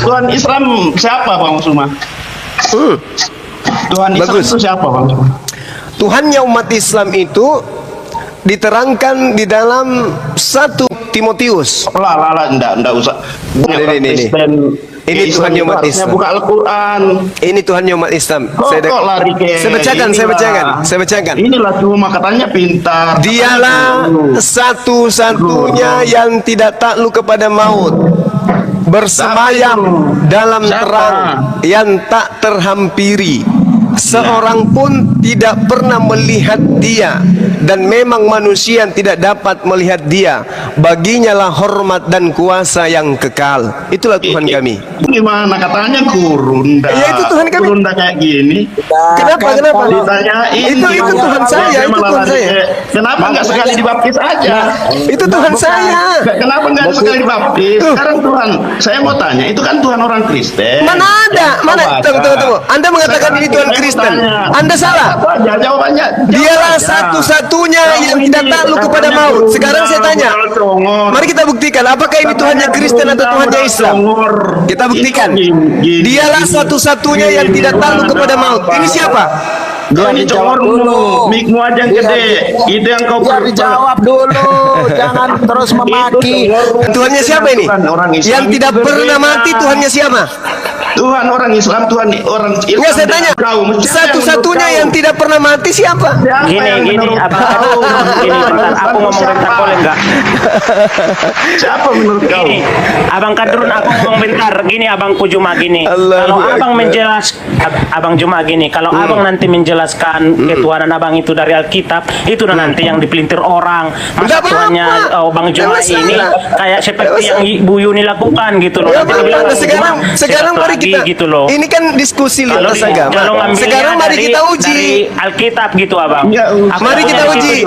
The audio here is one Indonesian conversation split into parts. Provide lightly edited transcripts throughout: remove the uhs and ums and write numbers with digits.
Tuhan Islam siapa Bang Suma? Tuhan Islam Bagus. itu siapa Bang Suma? Tuhannya umat Islam itu diterangkan di dalam 1 Timotius. Lah, enggak usah. Ini. Ini Tuhannya umat Islam. Buka Al-Quran. Ini Tuhannya umat Islam. Kok lari ke? Saya bacakan. Inilah cuma katanya pintar. Dialah satu-satunya yang tidak takluk kepada maut, bersemayam dalam terang yang tak terhampiri. Seorang pun tidak pernah melihat dia, dan memang manusia yang tidak dapat melihat dia. Baginya lah hormat dan kuasa yang kekal. Itulah Tuhan kami. Gimana katanya kurunda? Ya, itu Tuhan kami. Kurunda kayak gini. Kenapa? Ditanyain. Itu Tuhan saya. Itu Tuhan saya. Kenapa nggak sekali dibaptis aja? Itu Tuhan saya. Kenapa nggak sekali dibaptis? Sekarang Tuhan, saya mau tanya, itu kan Tuhan orang Kristen. Mana ada? Mana? Tunggu. Anda mengatakan ini Tuhan Kristen. Anda salah. Jawabannya. Dialah satu-satunya yang tidak takluk kepada maut. Sekarang saya tanya, mari kita buktikan apakah ini Tuhannya Kristen atau Tuhannya Islam. Kita buktikan. Dialah satu-satunya yang tidak takluk kepada maut. Ini siapa? Ini congor dulu, mikmu aja yang gede. Ide yang kau dijawab dulu, jangan terus memaki. Tuhannya siapa ini? Yang tidak pernah mati Tuhannya siapa? Tuhan orang Islam, Tuhan orang Islam. Enggak, saya tanya. Satu-satunya yang tidak pernah mati siapa? Gini, bentar, aku ngomong bentar, boleh enggak? Siapa menurut kau? Gini, Abang Kadrun, aku ngomong bentar. Gini, Abangku Juma gini. Kalau Abang Juma gini, kalau Abang nanti menjelaskan ketuhanan Abang itu dari Alkitab, itu nanti yang dipelintir orang. Masa Tuhannya Bang Juma ini kayak seperti yang Bu Yuni lakukan gitu loh. Nanti bilang, sekarang mari kita gitu loh. Ini kan diskusi lintas agama. Sekarang mari kita uji dari Alkitab gitu Abang. Mari kita uji.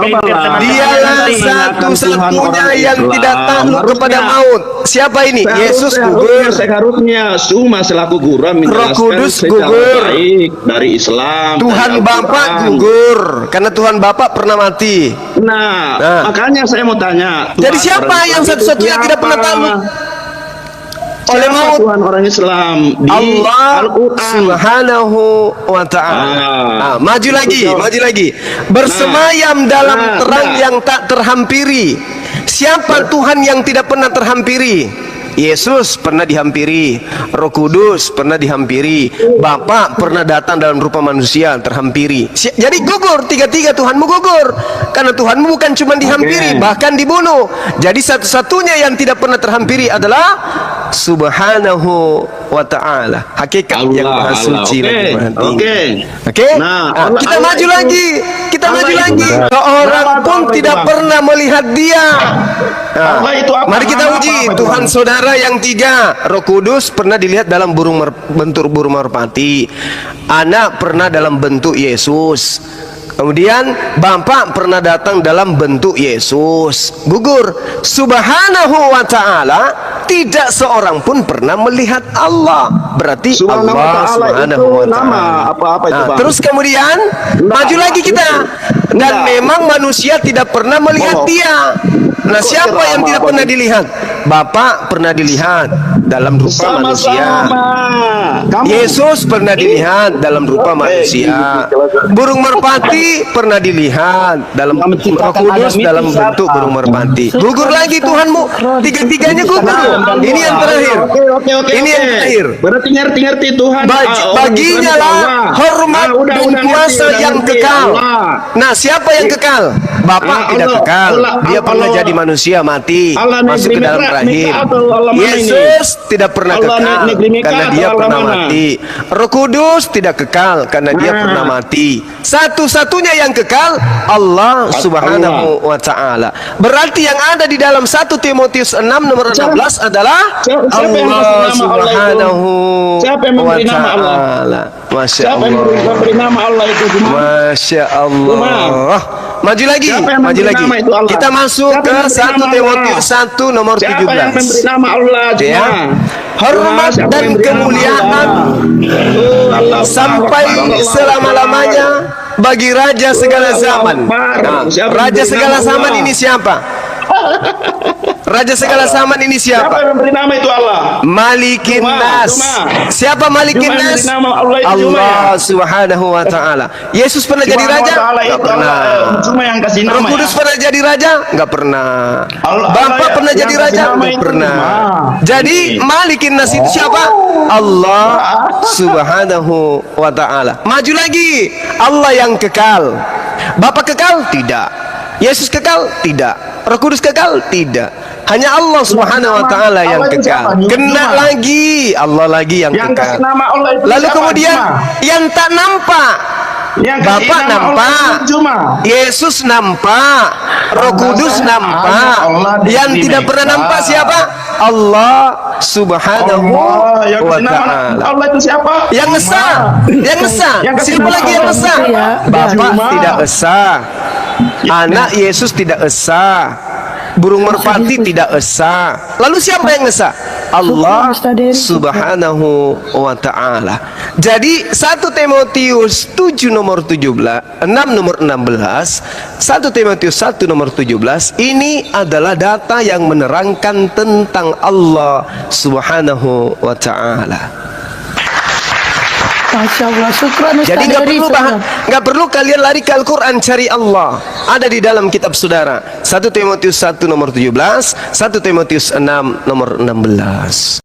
Dialah satu-satunya yang tidak takluk kepada maut. Siapa ini? Yesus gugur. Seharusnya Suma selaku guru Roh Kudus secara gugur. baik dari Islam. Tuhan Bapa gugur karena Tuhan Bapa pernah mati. Nah, makanya saya mau tanya. Jadi siapa yang satu-satunya tidak pernah takluk oleh maut? Tuhan orang Islam di Allah Al-Quran Subhanahu wa ta'ala. Maju lagi. Bersemayam dalam terang yang tak terhampiri. Siapa Tuhan yang tidak pernah terhampiri? Yesus pernah dihampiri, Roh Kudus pernah dihampiri, Bapa pernah datang dalam rupa manusia terhampiri. Jadi gugur, tiga-tiga Tuhanmu gugur. Karena Tuhanmu bukan cuma dihampiri, bahkan dibunuh. Jadi satu-satunya yang tidak pernah terhampiri adalah Subhanahu wa ta'ala. Hakikat yang maha suci lagi maha tinggi. Oke? Nah, kita maju lagi. Seorang pun tidak pernah melihat dia. Mari kita uji Tuhan saudara yang tiga. Roh Kudus pernah dilihat dalam bentuk burung merpati. Anak pernah dalam bentuk Yesus. Kemudian Bapa pernah datang dalam bentuk Yesus. Gugur. Subhanahu wa ta'ala, tidak seorang pun pernah melihat Allah. Berarti Allah Subhanahu wa ta'ala. Apa-apa itu, Bang? Terus kemudian maju lagi kita. Dan memang manusia tidak pernah melihat dia. Nah, siapa yang tidak pernah dilihat? Bapa pernah dilihat dalam rupa manusia. Yesus pernah dilihat dalam rupa manusia. Burung merpati pernah dilihat dalam Roh Kudus dalam bentuk burung merpati. Gugur lagi Tuhanmu. Tiga-tiganya gugur. Ini yang terakhir. Ini yang terakhir. Berarti ngerti Tuhan. Baginya lah hormat dan kuasa yang kekal. Nah, siapa yang kekal? Bapa tidak kekal. Dia pernah jadi manusia, mati, masuk ke dalam rahim. Yesus tidak pernah kekal karena dia pernah mati. Roh Kudus tidak kekal karena dia pernah mati. Satu-satunya yang kekal Allah Subhanahu wa ta'ala. Berarti yang ada di dalam 1 Timotius 6 nomor 16 adalah Allah Subhanahu wa ta'ala. Masya Allah. Masya Allah. Maju lagi. Kita masuk ke 1 Timotius 1 nomor 17. Ya. Hormat dan kemuliaan sampai selama-lamanya bagi Raja segala zaman. Nah, Raja segala zaman ini siapa? Raja segala zaman ini Siapa siapa? yang memberi nama itu Allah? Malikin Cuma, Nas. cuma. Siapa Malikin Cuma yang Nas? memberi nama Allah itu cuma ya? Allah Subhanahu wa taala. Yesus pernah jadi Subhanahu raja? wa ta'ala Enggak itu pernah. Allah, cuma yang kasih nama Roh Kudus ya. pernah jadi raja? Enggak pernah. Allah Bapak ya, pernah yang jadi kasih raja? nama Enggak itu pernah. cuma. Jadi Malikin Nas itu siapa? Allah Subhanahu wa taala. Maju lagi. Allah yang kekal. Bapak kekal? Tidak. Yesus kekal? Tidak. Roh Kudus kekal? Tidak. Hanya Allah Subhanahu wa taala yang Allah itu siapa? kekal. Kena Cuma. lagi Allah lagi yang Yang kasih kekal. nama Allah itu Lalu siapa? kemudian Cuma. yang tak nampak, Yang kasih Bapak nama Allah nampak, itu cuma. Yesus nampak, Roh Kudus nampak. Allah Yang tidak pernah nampak siapa? Allah Subhanahu Allah yang wa kasih nama taala. Allah itu siapa? Yang esa, yang esa. Yang kasih Siapa nama lagi yang Allah esa? itu ya. Bapak Cuma. tidak esa. Anak Yesus tidak esa. Burung merpati tidak esa. Lalu siapa yang esa? Allah Subhanahu wa taala. Jadi 1 Timotius 7 nomor 17, 6 nomor 16, 1 Timotius 1 nomor 17 ini adalah data yang menerangkan tentang Allah Subhanahu wa taala. Masya Allah, syukran Ustaz Jadi Dery, syukran. nggak perlu kalian lari ke Al-Quran cari Allah. Ada di dalam kitab saudara. 1 Timotius 1 nomor 17, 1 Timotius 6 nomor 16.